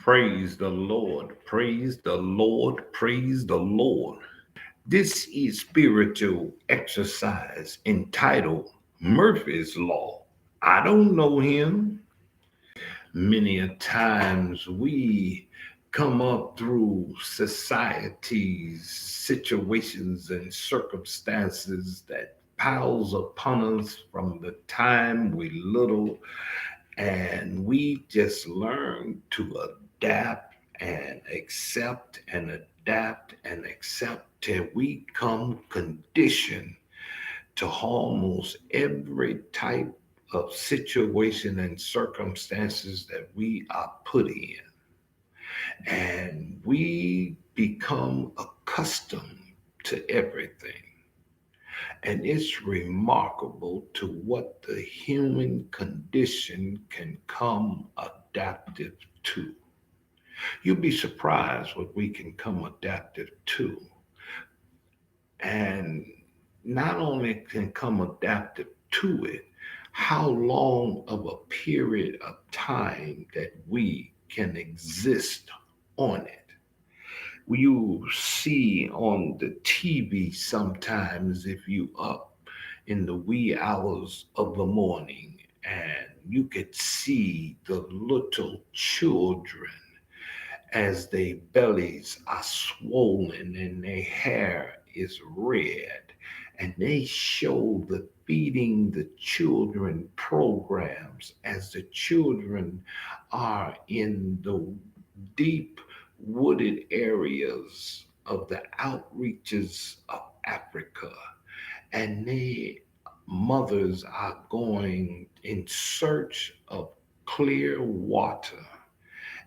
Praise the Lord. Praise the Lord. Praise the Lord. This is spiritual exercise entitled Murphy's Law. I don't know him. Many a times we come up through society's situations and circumstances that piles upon us from the time we little, and we just learn to adapt and accept and adapt and accept till we come conditioned to almost every type of situation and circumstances that we are put in. And we become accustomed to everything. And it's remarkable to what the human condition can come adaptive to. You'll be surprised what we can come adaptive to. And not only can come adaptive to it, how long of a period of time that we can exist on it. You see on the TV sometimes if you up in the wee hours of the morning and you could see the little children as their bellies are swollen and their hair is red, and they show the feeding the children programs as the children are in the deep wooded areas of the outreaches of Africa, and they mothers are going in search of clear water,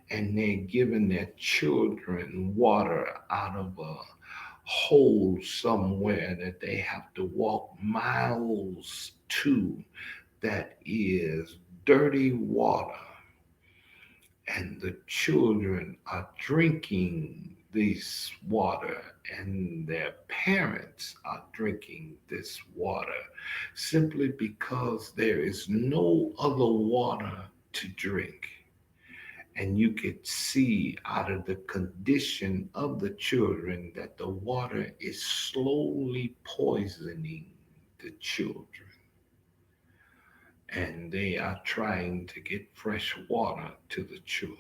and they're giving their children water out of a hole somewhere that they have to walk miles to, that is dirty water, and the children are drinking this water, and their parents are drinking this water simply because there is no other water to drink. And you could see out of the condition of the children that the water is slowly poisoning the children. And they are trying to get fresh water to the children.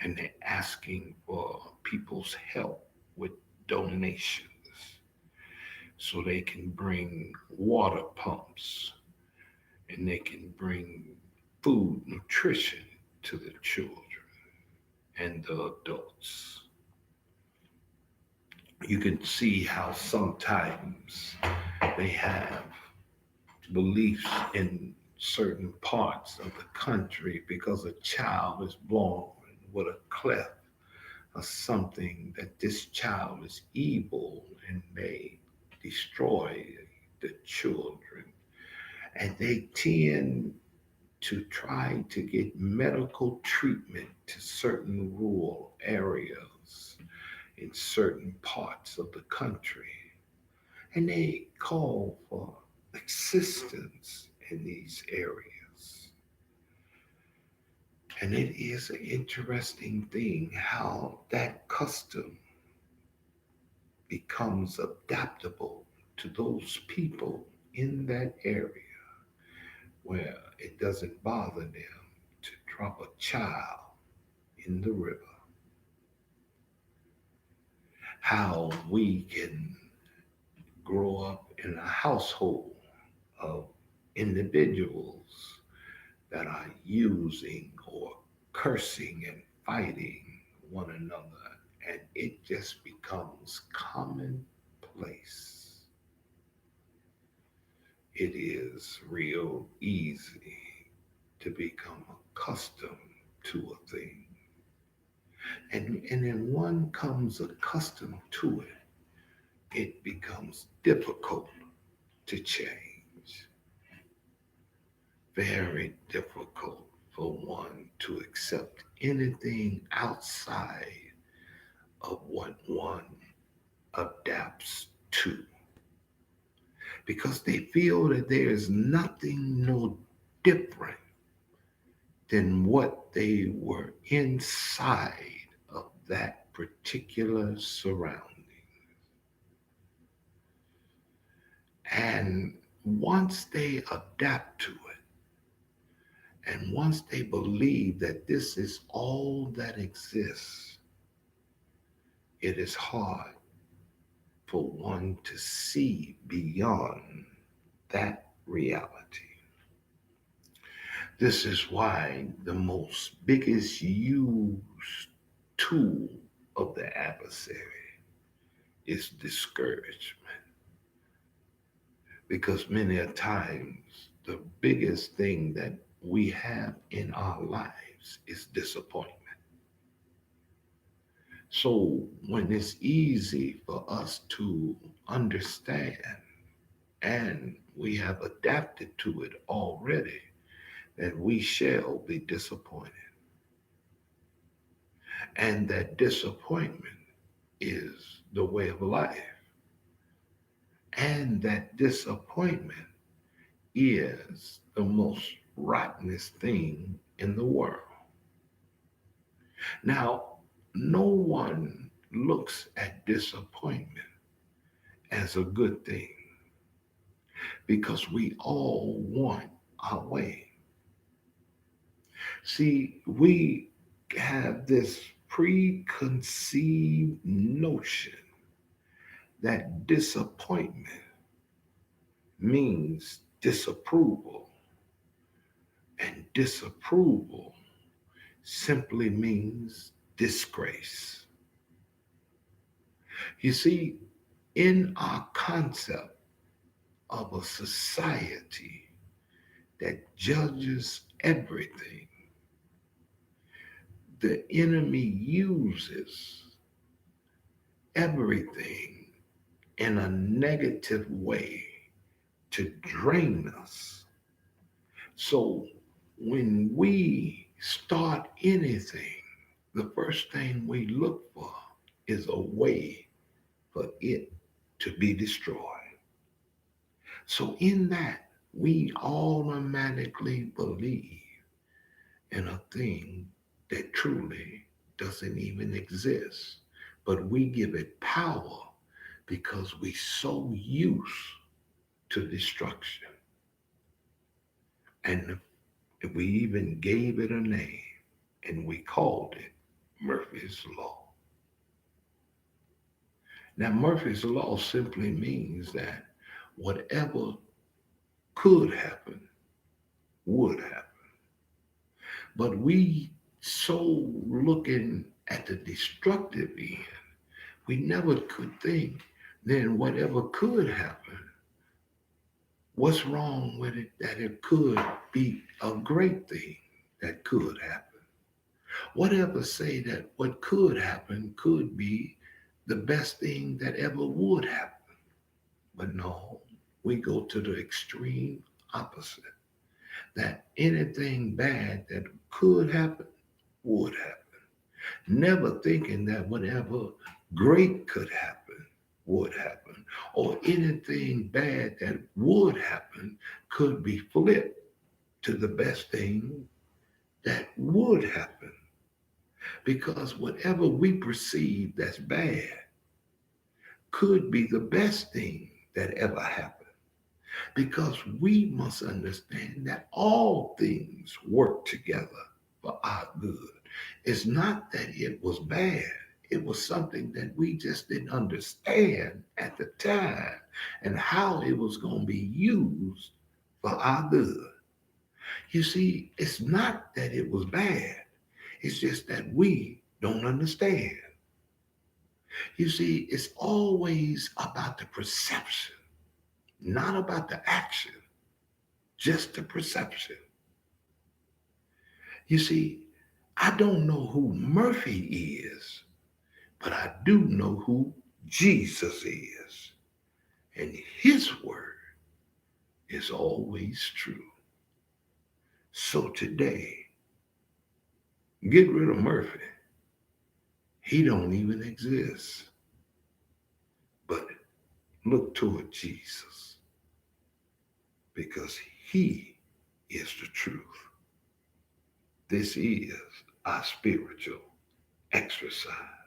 And they're asking for people's help with donations so they can bring water pumps and they can bring food, nutrition to the children and the adults. You can see how sometimes they have beliefs in certain parts of the country because a child is born with a cleft or something, that this child is evil and may destroy the children. And they tend to try to get medical treatment to certain rural areas in certain parts of the country. And they call for assistance in these areas. And it is an interesting thing how that custom becomes adaptable to those people in that area where it doesn't bother them to drop a child in the river. How we can grow up in a household of individuals that are using or cursing and fighting one another, and it just becomes commonplace. It is real easy to become accustomed to a thing. And then one comes accustomed to it, it becomes difficult to change. Very difficult for one to accept anything outside of what one adapts to, because they feel that there is nothing no different than what they were inside of that particular surrounding. And once they adapt to it, and once they believe that this is all that exists, it is hard for one to see beyond that reality. This is why the most biggest used tool of the adversary is discouragement. Because many a times the biggest thing that we have in our lives is disappointment. So when it's easy for us to understand and we have adapted to it already, that we shall be disappointed. And that disappointment is the way of life. And that disappointment is the most rottenest thing in the world. Now, no one looks at disappointment as a good thing because we all want our way. See, we have this preconceived notion that disappointment means disapproval, and disapproval simply means disgrace. You see, in our concept of a society that judges everything, the enemy uses everything in a negative way to drain us. So when we start anything, the first thing we look for is a way for it to be destroyed. So in that, we automatically believe in a thing that truly doesn't even exist. But we give it power because we so used to destruction. And we even gave it a name and we called it Murphy's Law. Now, Murphy's Law simply means that whatever could happen would happen. But we so looking at the destructive end, we never could think then whatever could happen, what's wrong with it that it could be a great thing that could happen? Whatever say that what could happen could be the best thing that ever would happen. But no, we go to the extreme opposite. That anything bad that could happen would happen. Never thinking that whatever great could happen would happen, or anything bad that would happen could be flipped to the best thing that would happen. Because whatever we perceive that's bad could be the best thing that ever happened. Because we must understand that all things work together for our good. It's not that it was bad. It was something that we just didn't understand at the time and how it was going to be used for our good. You see, it's not that it was bad. It's just that we don't understand. You see, it's always about the perception, not about the action, just the perception. You see, I don't know who Murphy is, but I do know who Jesus is. And his word is always true. So today, get rid of Murphy. He don't even exist. But look toward Jesus because he is the truth. This is our spiritual exercise.